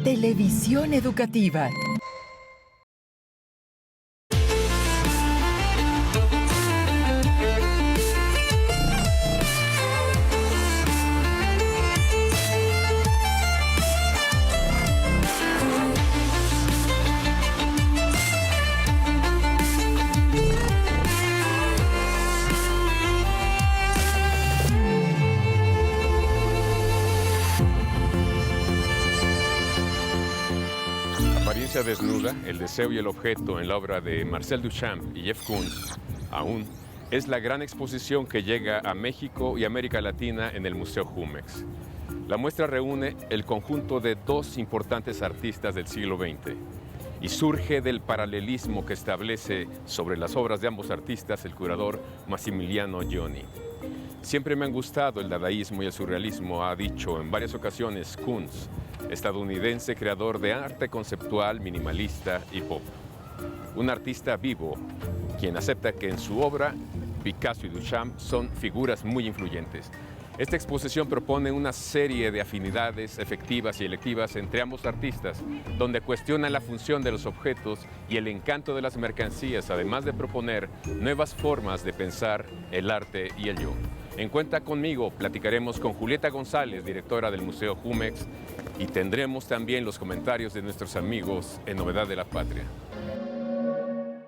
Televisión educativa. Apariencia desnuda, el deseo y el objeto en la obra de Marcel Duchamp y Jeff Koons, aún, es la gran exposición que llega a México y América Latina en el Museo Jumex. La muestra reúne el conjunto de dos importantes artistas del siglo XX y surge del paralelismo que establece sobre las obras de ambos artistas el curador Massimiliano Gioni. Siempre me han gustado el dadaísmo y el surrealismo, ha dicho en varias ocasiones Koons, estadounidense creador de arte conceptual, minimalista y pop. Un artista vivo, quien acepta que en su obra Picasso y Duchamp son figuras muy influyentes. Esta exposición propone una serie de afinidades efectivas y electivas entre ambos artistas, donde cuestionan la función de los objetos y el encanto de las mercancías, además de proponer nuevas formas de pensar el arte y el yo. En Cuenta Conmigo platicaremos con Julieta González, directora del Museo Jumex, y tendremos también los comentarios de nuestros amigos en Novedad de la Patria.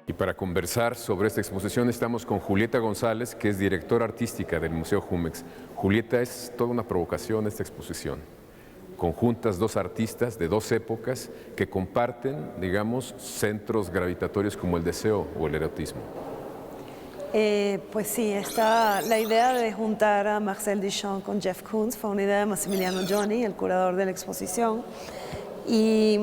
Y para conversar sobre esta exposición estamos con Julieta González, que es directora artística del Museo Jumex. Julieta, es toda una provocación esta exposición. Conjuntas dos artistas de dos épocas que comparten, digamos, centros gravitatorios como el deseo o el erotismo. Pues sí, la idea de juntar a Marcel Duchamp con Jeff Koons fue una idea de Massimiliano Gioni, el curador de la exposición, y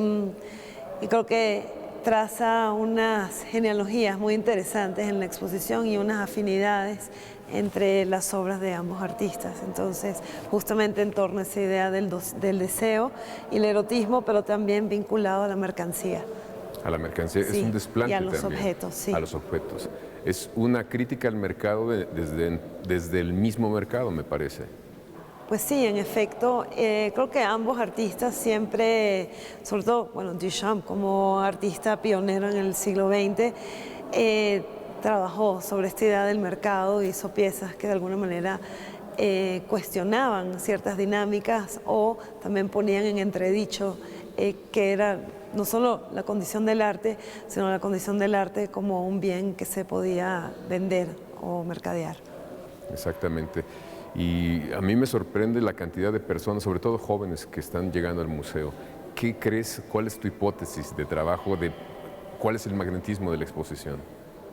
creo que traza unas genealogías muy interesantes en la exposición y unas afinidades entre las obras de ambos artistas. Entonces, justamente en torno a esa idea del deseo y el erotismo, pero también vinculado a la mercancía. A la mercancía, Sí, es un desplante y a los también, objetos, sí. a los objetos. Es una crítica al mercado desde el mismo mercado, me parece. Pues sí, en efecto, creo que ambos artistas siempre, sobre todo, bueno, Duchamp como artista pionero en el siglo XX, trabajó sobre esta idea del mercado, hizo piezas que de alguna manera cuestionaban ciertas dinámicas o también ponían en entredicho que era no solo la condición del arte, sino la condición del arte como un bien que se podía vender o mercadear. Exactamente. Y a mí me sorprende la cantidad de personas, sobre todo jóvenes, que están llegando al museo. ¿Qué crees? ¿Cuál es tu hipótesis de trabajo? ¿Cuál es el magnetismo de la exposición?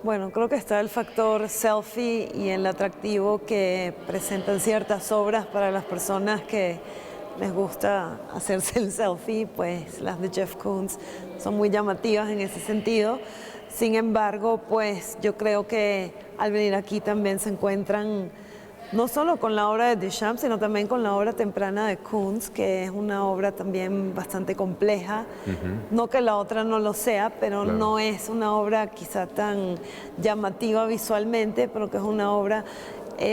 Bueno, creo que está el factor selfie y el atractivo que presentan ciertas obras para las personas que les gusta hacerse el selfie, pues las de Jeff Koons son muy llamativas en ese sentido. Sin embargo, pues yo creo que al venir aquí también se encuentran no solo con la obra de Duchamp, sino también con la obra temprana de Koons, que es una obra también bastante compleja. No que la otra no lo sea, pero claro, no es una obra quizá tan llamativa visualmente, pero que es una obra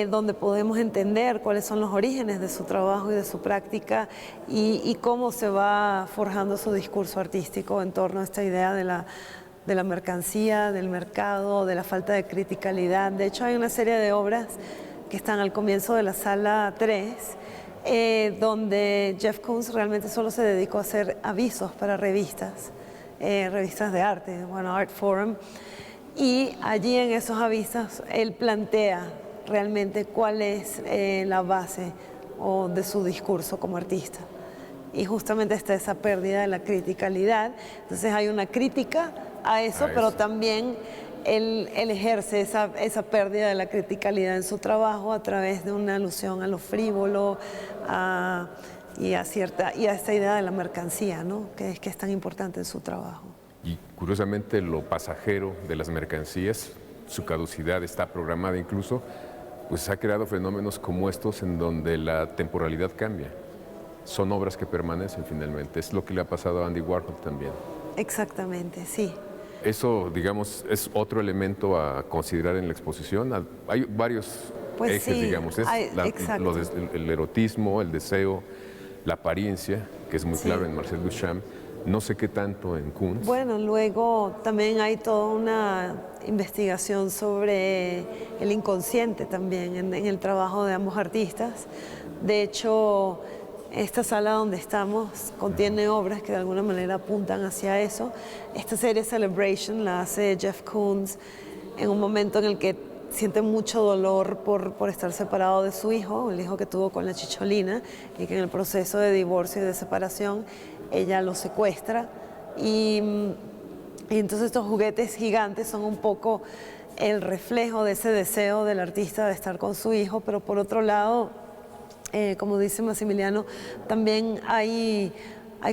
donde podemos entender cuáles son los orígenes de su trabajo y de su práctica y cómo se va forjando su discurso artístico en torno a esta idea de la mercancía, del mercado, de la falta de criticalidad. De hecho, hay una serie de obras que están al comienzo de la sala 3, donde Jeff Koons realmente solo se dedicó a hacer avisos para revistas de arte, bueno, Art Forum, y allí en esos avisos él plantea realmente cuál es la base de su discurso como artista. Y justamente está esa pérdida de la criticalidad. Entonces hay una crítica a eso, pero también él ejerce esa pérdida de la criticalidad en su trabajo a través de una alusión a lo frívolo y a esta idea de la mercancía, ¿no? que es tan importante en su trabajo. Y curiosamente lo pasajero de las mercancías, su caducidad está programada incluso, pues ha creado fenómenos como estos en donde la temporalidad cambia. Son obras que permanecen finalmente. Es lo que le ha pasado a Andy Warhol también. Exactamente, sí. Eso, digamos, es otro elemento a considerar en la exposición. Hay varios ejes, sí, digamos. Es el erotismo, el deseo, la apariencia, que es muy Sí. clave en Marcel Duchamp, no sé qué tanto en Kunz. Bueno, luego también hay toda una investigación sobre el inconsciente también en el trabajo de ambos artistas. De hecho, esta sala donde estamos contiene obras que de alguna manera apuntan hacia eso. Esta serie Celebration la hace Jeff Koons en un momento en el que siente mucho dolor por estar separado de su hijo, el hijo que tuvo con la chicholina, y que en el proceso de divorcio y de separación ella lo secuestra. Y entonces estos juguetes gigantes son un poco el reflejo de ese deseo del artista de estar con su hijo, pero por otro lado, como dice Massimiliano, también hay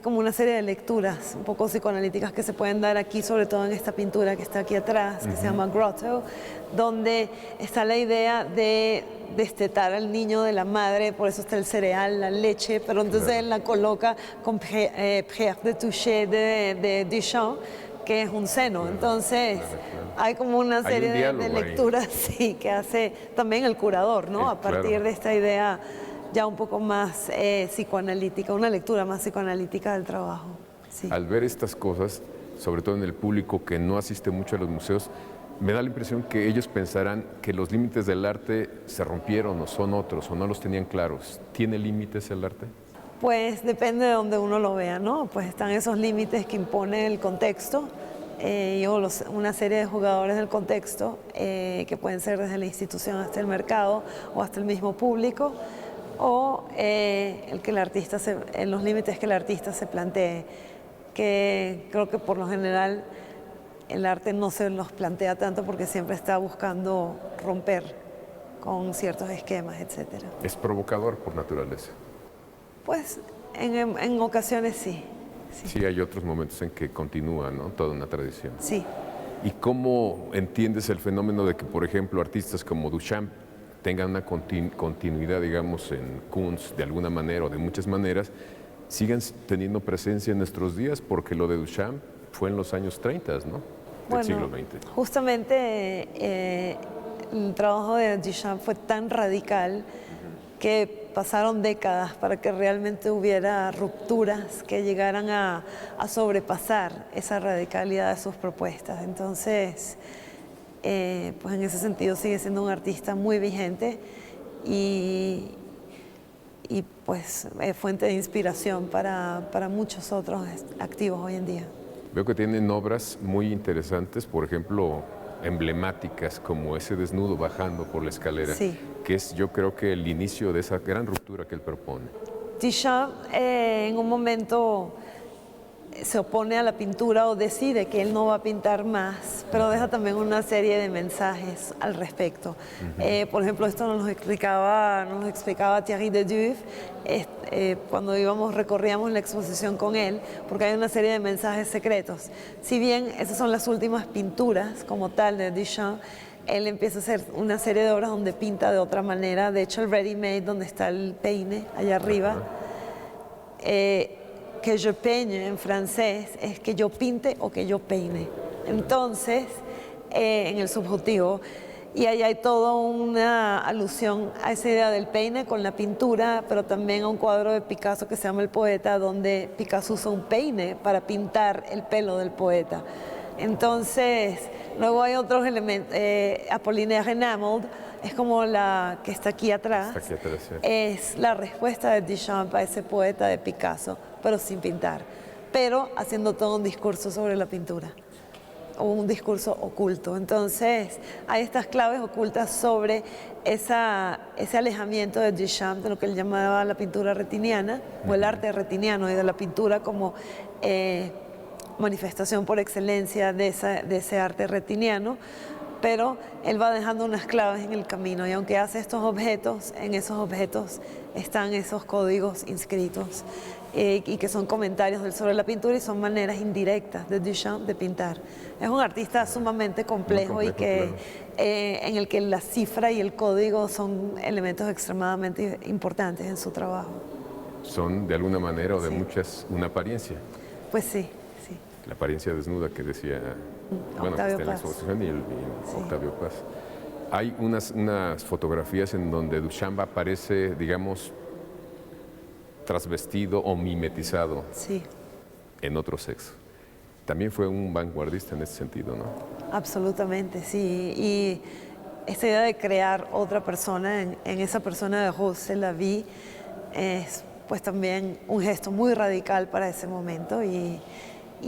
como una serie de lecturas un poco psicoanalíticas que se pueden dar aquí, sobre todo en esta pintura que está aquí atrás, que se llama Grotto, donde está la idea de destetar al niño de la madre, por eso está el cereal, la leche, pero entonces él la coloca con Pierre de Touché de Duchamp, que es un seno. Entonces hay como una serie de lecturas sí, que hace también el curador, ¿no? A partir de esta idea ya un poco más psicoanalítica, una lectura más psicoanalítica del trabajo. Sí. Al ver estas cosas, sobre todo en el público que no asiste mucho a los museos, me da la impresión que ellos pensarán que los límites del arte se rompieron o son otros o no los tenían claros. ¿Tiene límites el arte? Pues depende de donde uno lo vea, ¿no? Pues están esos límites que impone el contexto una serie de jugadores del contexto que pueden ser desde la institución hasta el mercado o hasta el mismo público, o en los límites que el artista se plantee, que creo que por lo general el arte no se los plantea tanto porque siempre está buscando romper con ciertos esquemas, etc. ¿Es provocador por naturaleza? Pues en ocasiones sí. Sí, hay otros momentos en que continúa, ¿no? Toda una tradición. Sí. ¿Y cómo entiendes el fenómeno de que, por ejemplo, artistas como Duchamp tengan una continuidad, digamos, en Kunz de alguna manera o de muchas maneras, sigan teniendo presencia en nuestros días? Porque lo de Duchamp fue en los años 30, ¿no? Del siglo XX. Justamente el trabajo de Duchamp fue tan radical que pasaron décadas para que realmente hubiera rupturas que llegaran a sobrepasar esa radicalidad de sus propuestas. Entonces, pues en ese sentido sigue siendo un artista muy vigente y pues fuente de inspiración para muchos otros activos hoy en día. Veo que tienen obras muy interesantes, por ejemplo, emblemáticas como ese desnudo bajando por la escalera, sí, que es, yo creo, que el inicio de esa gran ruptura que él propone. Duchamp en un momento se opone a la pintura o decide que él no va a pintar más, pero deja también una serie de mensajes al respecto. Por ejemplo, esto nos lo explicaba Thierry Deduve cuando recorríamos la exposición con él, porque hay una serie de mensajes secretos. Si bien esas son las últimas pinturas como tal de Duchamp, él empieza a hacer una serie de obras donde pinta de otra manera. De hecho, el Ready Made, donde está el peine allá arriba, que je peigne en francés es que yo pinte o que yo peine. Entonces, en el subjuntivo, y ahí hay toda una alusión a esa idea del peine con la pintura, pero también a un cuadro de Picasso que se llama El Poeta, donde Picasso usa un peine para pintar el pelo del poeta. Entonces, luego hay otros elementos, Apollinaire Enameled, es como la que está aquí atrás, sí. Es la respuesta de Duchamp a ese poeta de Picasso, pero sin pintar, pero haciendo todo un discurso sobre la pintura, o un discurso oculto. Entonces, hay estas claves ocultas sobre ese alejamiento de Duchamp, de lo que él llamaba la pintura retiniana, o el arte retiniano, y de la pintura como manifestación por excelencia de ese arte retiniano, pero él va dejando unas claves en el camino, y aunque hace estos objetos, en esos objetos están esos códigos inscritos y que son comentarios sobre la pintura y son maneras indirectas de Duchamp de pintar. Es un artista sumamente complejo y que, claro, en el que la cifra y el código son elementos extremadamente importantes en su trabajo. Son de alguna manera o de sí, muchas una apariencia. Pues sí, sí. La apariencia desnuda que decía, bueno, que está en la exposición y sí, Octavio Paz. Hay unas fotografías en donde Duchamp aparece, digamos, trasvestido o mimetizado Sí, en otro sexo. También fue un vanguardista en ese sentido, ¿no? absolutamente, sí. Y esta idea de crear otra persona en esa persona de José Lavie es pues también un gesto muy radical para ese momento y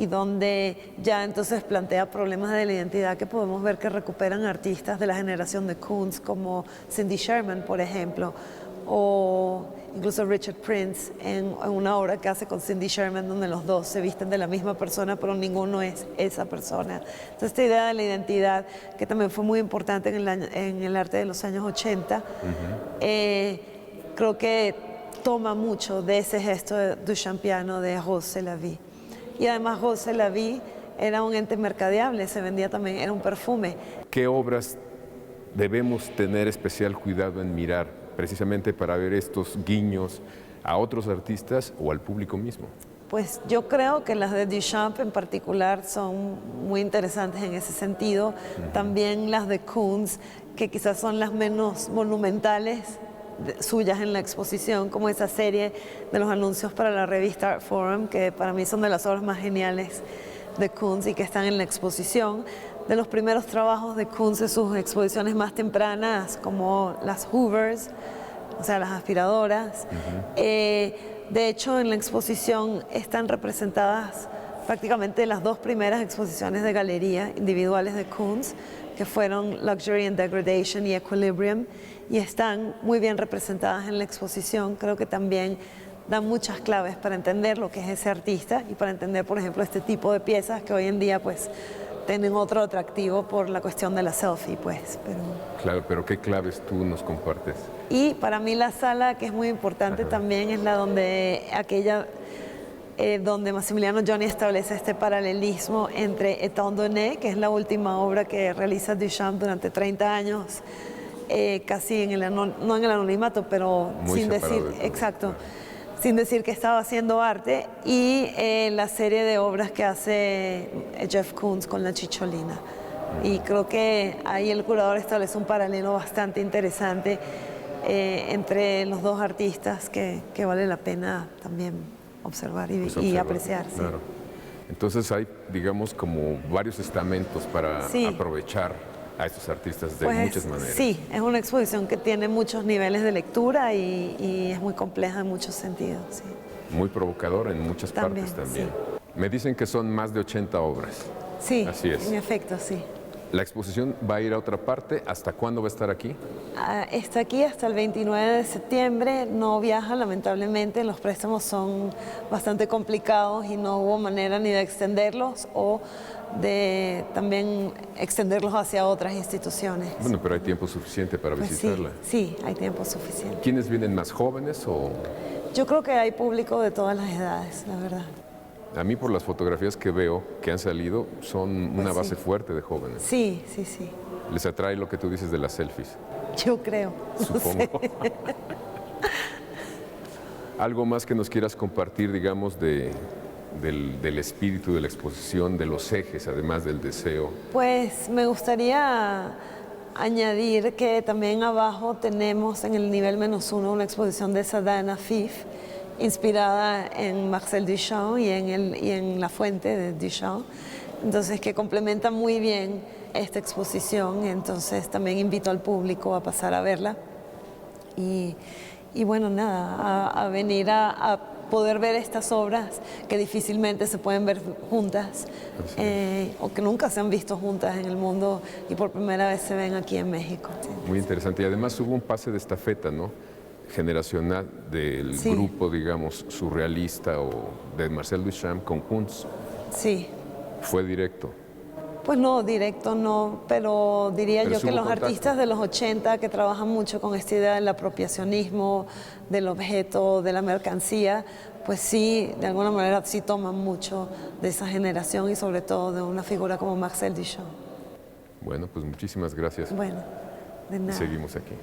donde ya entonces plantea problemas de la identidad que podemos ver que recuperan artistas de la generación de Koons como Cindy Sherman, por ejemplo, o incluso Richard Prince en una obra que hace con Cindy Sherman donde los dos se visten de la misma persona pero ninguno es esa persona. Entonces esta idea de la identidad que también fue muy importante en el arte de los años 80, creo que toma mucho de ese gesto duchampiano de José Lavie. Y además José Lavie era un ente mercadeable, se vendía también, era un perfume. ¿Qué obras debemos tener especial cuidado en mirar, precisamente para ver estos guiños a otros artistas o al público mismo? Pues yo creo que las de Duchamp en particular son muy interesantes en ese sentido. También las de Koons, que quizás son las menos monumentales suyas en la exposición, como esa serie de los anuncios para la revista Art Forum, que para mí son de las obras más geniales de Koons y que están en la exposición. De los primeros trabajos de Koons de sus exposiciones más tempranas, como las Hoovers, o sea, las aspiradoras. De hecho, en la exposición están representadas prácticamente las dos primeras exposiciones de galería individuales de Koons, que fueron Luxury and Degradation y Equilibrium, y están muy bien representadas en la exposición. Creo que también dan muchas claves para entender lo que es ese artista y para entender, por ejemplo, este tipo de piezas que hoy en día pues tienen otro atractivo por la cuestión de la selfie, pues. Claro, pero ¿qué claves tú nos compartes? Y para mí la sala que es muy importante también es la donde donde Massimiliano Gioni establece este paralelismo entre Étant donné, que es la última obra que realiza Duchamp durante 30 años, casi no en el anonimato, pero muy sin decir, exacto, sin decir que estaba haciendo arte, y la serie de obras que hace Jeff Koons con la Chicholina. Y creo que ahí el curador establece un paralelo bastante interesante entre los dos artistas que vale la pena también observar y apreciar. Sí. Claro. Entonces hay, digamos, como varios estamentos para aprovechar a estos artistas de muchas maneras. Sí, es una exposición que tiene muchos niveles de lectura y es muy compleja en muchos sentidos. Sí. Muy provocadora en muchas partes también. Sí. Me dicen que son más de 80 obras. Sí, así es. En efecto, sí. ¿La exposición va a ir a otra parte? ¿Hasta cuándo va a estar aquí? Está aquí hasta el 29 de septiembre. No viaja, lamentablemente. Los préstamos son bastante complicados y no hubo manera ni de extenderlos o de también extenderlos hacia otras instituciones. Bueno, pero hay tiempo suficiente para visitarla. Sí, hay tiempo suficiente. ¿Quiénes vienen, más jóvenes o...? Yo creo que hay público de todas las edades, la verdad. A mí, por las fotografías que veo que han salido, son una base fuerte de jóvenes. Sí. ¿Les atrae lo que tú dices de las selfies? Yo creo. Supongo. ¿Algo más que nos quieras compartir, digamos, del espíritu de la exposición, de los ejes, además del deseo? Pues me gustaría añadir que también abajo tenemos en el nivel -1 una exposición de Sadhana Fif, inspirada en Marcel Duchamp y en la fuente de Duchamp, entonces que complementa muy bien esta exposición. Entonces también invito al público a pasar a verla y bueno, nada, a venir a poder ver estas obras que difícilmente se pueden ver juntas o que nunca se han visto juntas en el mundo y por primera vez se ven aquí en México. Sí. Muy interesante, y además hubo un pase de estafeta, ¿no?, generacional del grupo, digamos, surrealista o de Marcel Duchamp con Koons. Sí. ¿Fue directo? Pues no, directo no, pero diría yo que los artistas de los 80 que trabajan mucho con esta idea del apropiacionismo, del objeto, de la mercancía, pues sí, de alguna manera sí toman mucho de esa generación y sobre todo de una figura como Marcel Duchamp. Bueno, pues muchísimas gracias. Bueno, de nada. Seguimos aquí.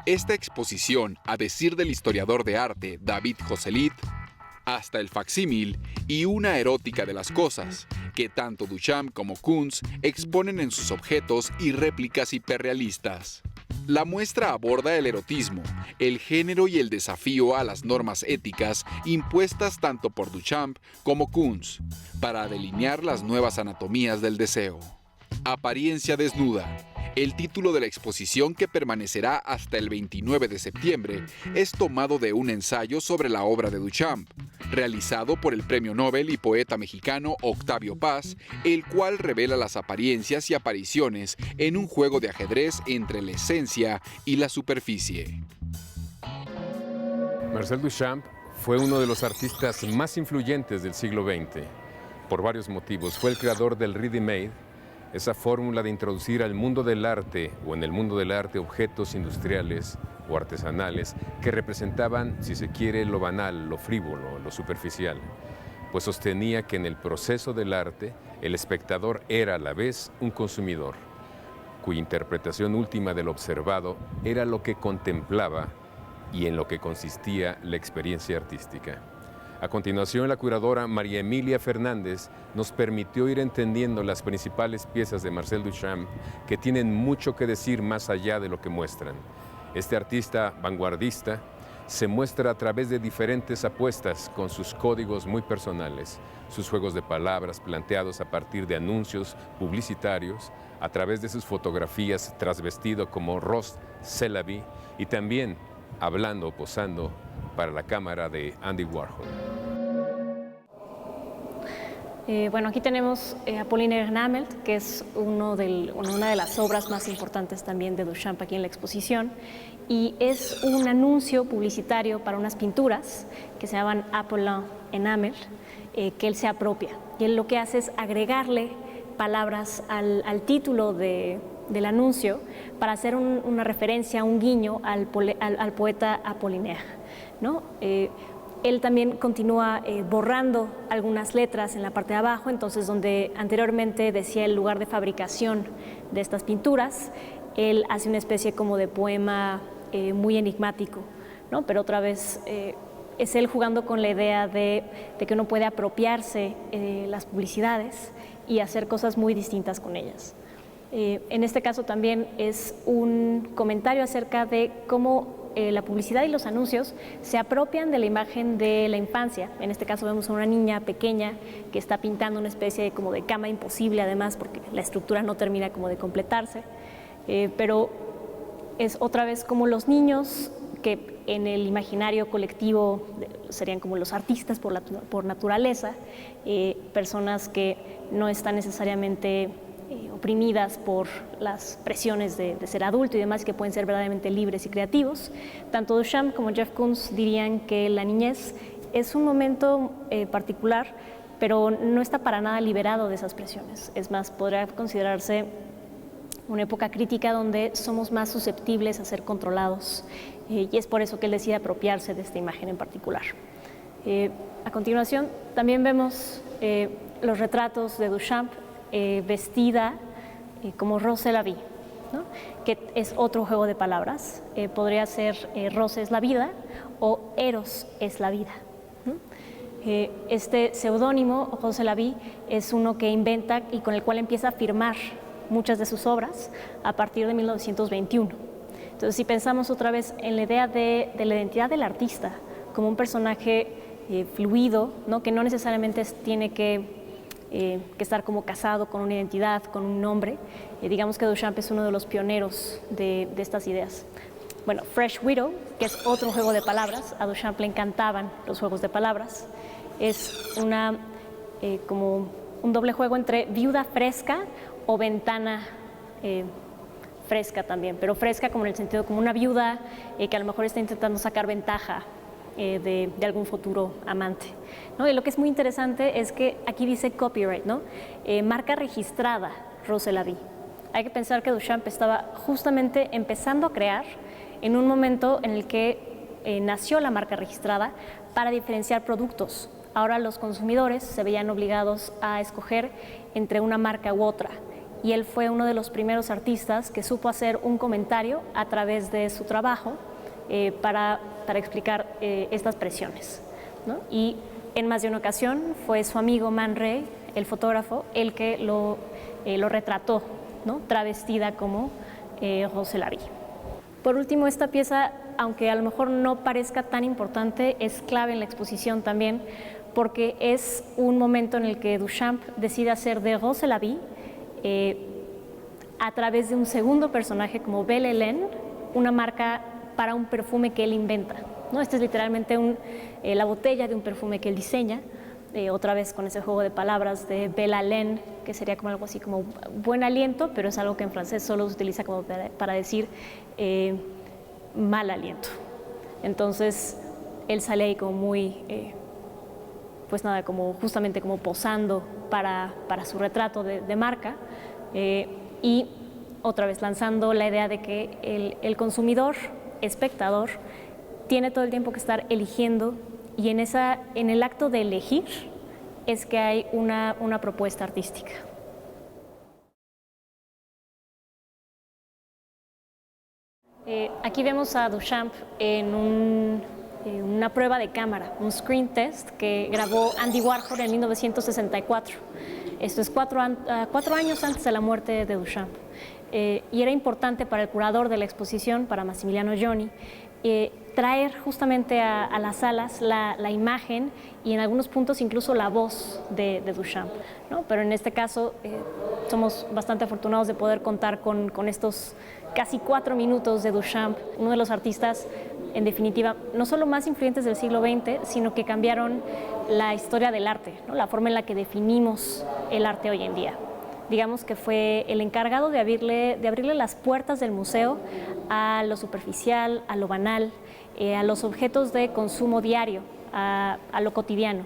Esta exposición, a decir del historiador de arte David Joselit, hasta el facsímil y una erótica de las cosas, que tanto Duchamp como Koons exponen en sus objetos y réplicas hiperrealistas. La muestra aborda el erotismo, el género y el desafío a las normas éticas impuestas tanto por Duchamp como Koons, para delinear las nuevas anatomías del deseo. Apariencia desnuda. El título de la exposición, que permanecerá hasta el 29 de septiembre, es tomado de un ensayo sobre la obra de Duchamp, realizado por el premio Nobel y poeta mexicano Octavio Paz, el cual revela las apariencias y apariciones en un juego de ajedrez entre la esencia y la superficie. Marcel Duchamp fue uno de los artistas más influyentes del siglo XX, por varios motivos. Fue el creador del ready-made, esa fórmula de introducir al mundo del arte, o en el mundo del arte, objetos industriales o artesanales que representaban, si se quiere, lo banal, lo frívolo, lo superficial. Pues sostenía que en el proceso del arte, el espectador era a la vez un consumidor, cuya interpretación última de lo observado era lo que contemplaba y en lo que consistía la experiencia artística. A continuación, la curadora María Emilia Fernández nos permitió ir entendiendo las principales piezas de Marcel Duchamp, que tienen mucho que decir más allá de lo que muestran. Este artista vanguardista se muestra a través de diferentes apuestas con sus códigos muy personales, sus juegos de palabras planteados a partir de anuncios publicitarios, a través de sus fotografías trasvestido como Ross Celavi y también hablando o posando para la cámara de Andy Warhol. Bueno, aquí tenemos Apollinaire Enamel, que es una de las obras más importantes también de Duchamp aquí en la exposición, y es un anuncio publicitario para unas pinturas que se llaman Apollin Enamel, que él se apropia. Y él lo que hace es agregarle palabras al título del anuncio para hacer una referencia, un guiño al poeta Apollinaire, ¿no? Él también continúa borrando algunas letras en la parte de abajo, entonces donde anteriormente decía el lugar de fabricación de estas pinturas, él hace una especie como de poema muy enigmático, ¿no? Pero otra vez es él jugando con la idea de que uno puede apropiarse las publicidades y hacer cosas muy distintas con ellas. En este caso también es un comentario acerca de cómo la publicidad y los anuncios se apropian de la imagen de la infancia. En este caso vemos a una niña pequeña que está pintando una especie como de cama imposible, además, porque la estructura no termina como de completarse. Pero es otra vez como los niños, que en el imaginario colectivo serían como los artistas por naturaleza, personas que no están necesariamente oprimidas por las presiones de ser adulto y demás, que pueden ser verdaderamente libres y creativos. Tanto Duchamp como Jeff Koons dirían que la niñez es un momento particular, pero no está para nada liberado de esas presiones. Es más, podría considerarse una época crítica donde somos más susceptibles a ser controlados, y es por eso que él decide apropiarse de esta imagen en particular. A continuación, también vemos los retratos de Duchamp vestida como Rose Celavi, ¿no? Que es otro juego de palabras. Podría ser Rose es la vida o Eros es la vida, ¿no? Este seudónimo, Rose Celavi, es uno que inventa y con el cual empieza a firmar muchas de sus obras a partir de 1921. Entonces, si pensamos otra vez en la idea de la identidad del artista como un personaje fluido, ¿no? Que no necesariamente tiene que estar como casado con una identidad, con un nombre. Digamos que Duchamp es uno de los pioneros de estas ideas. Bueno, Fresh Widow, que es otro juego de palabras, a Duchamp le encantaban los juegos de palabras, es como un doble juego entre viuda fresca o ventana fresca también, pero fresca como en el sentido como una viuda que a lo mejor está intentando sacar ventaja de algún futuro amante, ¿no? Y lo que es muy interesante es que aquí dice copyright, ¿no? Marca registrada Rose Celavi. Hay que pensar que Duchamp estaba justamente empezando a crear en un momento en el que nació la marca registrada para diferenciar productos. Ahora los consumidores se veían obligados a escoger entre una marca u otra, y él fue uno de los primeros artistas que supo hacer un comentario a través de su trabajo para explicar estas presiones, ¿no? Y en más de una ocasión fue su amigo Man Ray, el fotógrafo, el que lo retrató, ¿no? Travestida como Rose Celavi. Por último, esta pieza, aunque a lo mejor no parezca tan importante, es clave en la exposición también, porque es un momento en el que Duchamp decide hacer de Rose la Vie, a través de un segundo personaje como Belle Hélène, una marca para un perfume que él inventa, ¿no? Este es literalmente la botella de un perfume que él diseña, otra vez con ese juego de palabras de Belle Hélène, que sería como algo así como buen aliento, pero es algo que en francés solo se utiliza como para decir mal aliento. Entonces él sale ahí como muy, pues nada, como justamente como posando para su retrato de marca, y otra vez lanzando la idea de que el consumidor, espectador, tiene todo el tiempo que estar eligiendo, y en el acto de elegir es que hay una propuesta artística. Aquí vemos a Duchamp en una prueba de cámara, un screen test que grabó Andy Warhol en 1964. Esto es 4 años antes de la muerte de Duchamp. Y era importante para el curador de la exposición, para Massimiliano Gioni, traer justamente a las salas la imagen y en algunos puntos incluso la voz de Duchamp, ¿no? Pero en este caso somos bastante afortunados de poder contar con estos casi 4 minutos de Duchamp, uno de los artistas, en definitiva, no solo más influyentes del siglo XX, sino que cambiaron la historia del arte, ¿no? La forma en la que definimos el arte hoy en día. Digamos que fue el encargado de abrirle las puertas del museo a lo superficial, a lo banal, a los objetos de consumo diario, a lo cotidiano.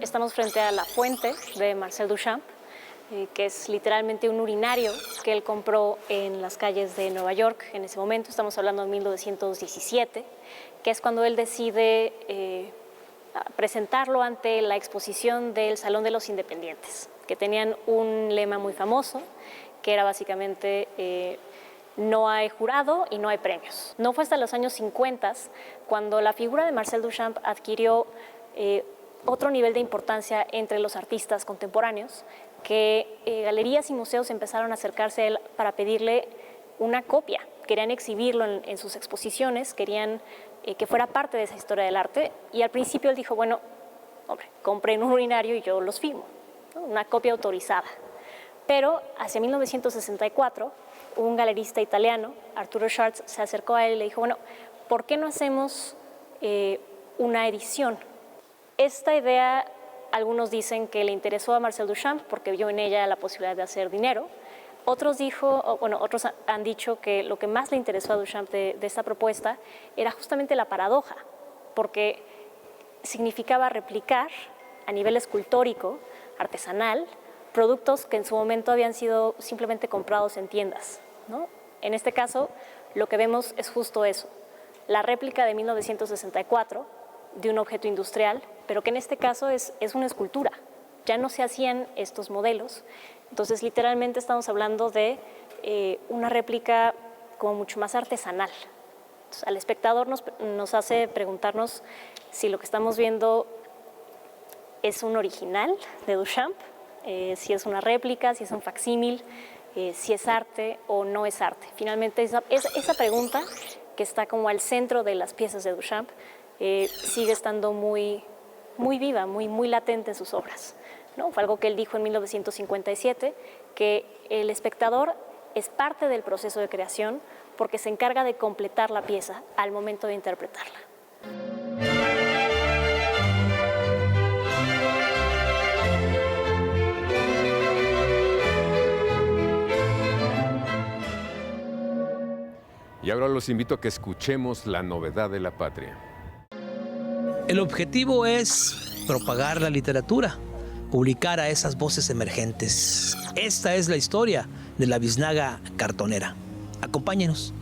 Estamos frente a la fuente de Marcel Duchamp, que es literalmente un urinario que él compró en las calles de Nueva York en ese momento. Estamos hablando de 1917, que es cuando él decide presentarlo ante la exposición del Salón de los Independientes, que tenían un lema muy famoso, que era básicamente no hay jurado y no hay premios. No fue hasta los años 50 cuando la figura de Marcel Duchamp adquirió otro nivel de importancia entre los artistas contemporáneos, que galerías y museos empezaron a acercarse a él para pedirle una copia. Querían exhibirlo en sus exposiciones, querían que fuera parte de esa historia del arte, y al principio él dijo, bueno, hombre, compren un urinario y yo los firmo, ¿no? Una copia autorizada. Pero hacia 1964, un galerista italiano, Arturo Schartz, se acercó a él y le dijo, bueno, ¿por qué no hacemos una edición? Esta idea, algunos dicen que le interesó a Marcel Duchamp porque vio en ella la posibilidad de hacer dinero. Otros han dicho que lo que más le interesó a Duchamp de esta propuesta era justamente la paradoja, porque significaba replicar a nivel escultórico, artesanal, productos que en su momento habían sido simplemente comprados en tiendas, ¿no? En este caso, lo que vemos es justo eso, la réplica de 1964 de un objeto industrial, pero que en este caso es una escultura. Ya no se hacían estos modelos, entonces literalmente estamos hablando de una réplica como mucho más artesanal. Entonces, al espectador nos hace preguntarnos si lo que estamos viendo es un original de Duchamp, si es una réplica, si es un facsímil, si es arte o no es arte. Finalmente esa pregunta que está como al centro de las piezas de Duchamp sigue estando muy viva, muy latente en sus obras, ¿no? Fue algo que él dijo en 1957, que el espectador es parte del proceso de creación porque se encarga de completar la pieza al momento de interpretarla. Y ahora los invito a que escuchemos La novedad de la patria. El objetivo es propagar la literatura, publicar a esas voces emergentes. Esta es la historia de la biznaga cartonera. Acompáñenos.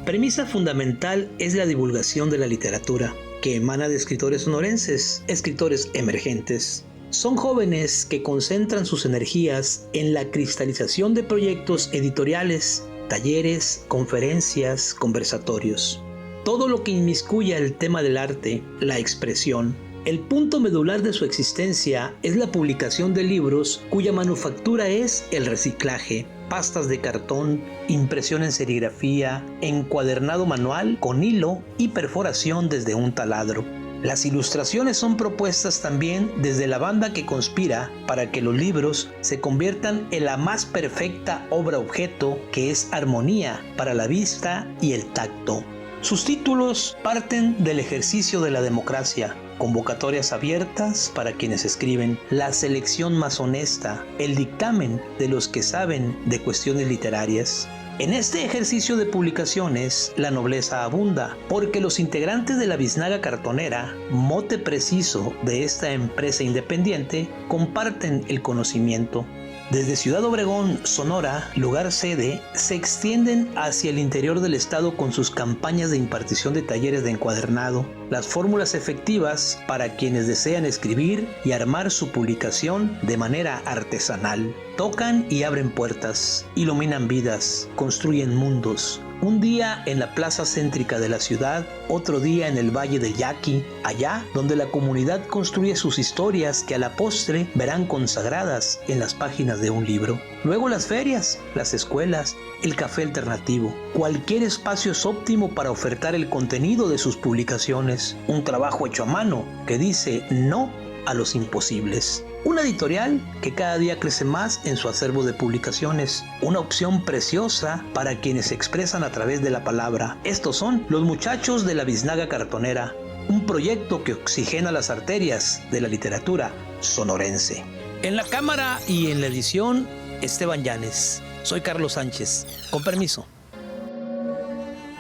Premisa fundamental es la divulgación de la literatura, que emana de escritores sonorenses, escritores emergentes. Son jóvenes que concentran sus energías en la cristalización de proyectos editoriales, talleres, conferencias, conversatorios. Todo lo que inmiscuya el tema del arte, la expresión. El punto medular de su existencia es la publicación de libros cuya manufactura es el reciclaje, pastas de cartón, impresión en serigrafía, encuadernado manual con hilo y perforación desde un taladro. Las ilustraciones son propuestas también desde la banda que conspira para que los libros se conviertan en la más perfecta obra objeto, que es armonía para la vista y el tacto. Sus títulos parten del ejercicio de la democracia, convocatorias abiertas para quienes escriben, la selección más honesta, el dictamen de los que saben de cuestiones literarias. En este ejercicio de publicaciones, la nobleza abunda, porque los integrantes de la Biznaga Cartonera, mote preciso de esta empresa independiente, comparten el conocimiento. Desde Ciudad Obregón, Sonora, lugar sede, se extienden hacia el interior del estado con sus campañas de impartición de talleres de encuadernado, las fórmulas efectivas para quienes desean escribir y armar su publicación de manera artesanal. Tocan y abren puertas, iluminan vidas, construyen mundos. Un día en la plaza céntrica de la ciudad, otro día en el Valle del Yaqui, allá donde la comunidad construye sus historias que a la postre verán consagradas en las páginas de un libro. Luego las ferias, las escuelas, el café alternativo. Cualquier espacio es óptimo para ofertar el contenido de sus publicaciones. Un trabajo hecho a mano que dice no a los imposibles. Una editorial que cada día crece más en su acervo de publicaciones. Una opción preciosa para quienes se expresan a través de la palabra. Estos son los muchachos de la Biznaga Cartonera. Un proyecto que oxigena las arterias de la literatura sonorense. En la cámara y en la edición, Esteban Llanes. Soy Carlos Sánchez. Con permiso.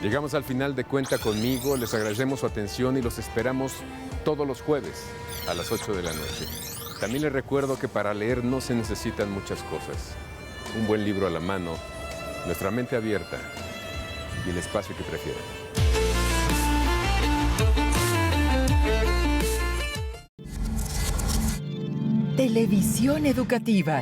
Llegamos al final de Cuenta Conmigo. Les agradecemos su atención y los esperamos todos los jueves a las 8 de la noche. También les recuerdo que para leer no se necesitan muchas cosas. Un buen libro a la mano, nuestra mente abierta y el espacio que prefieran. Televisión educativa.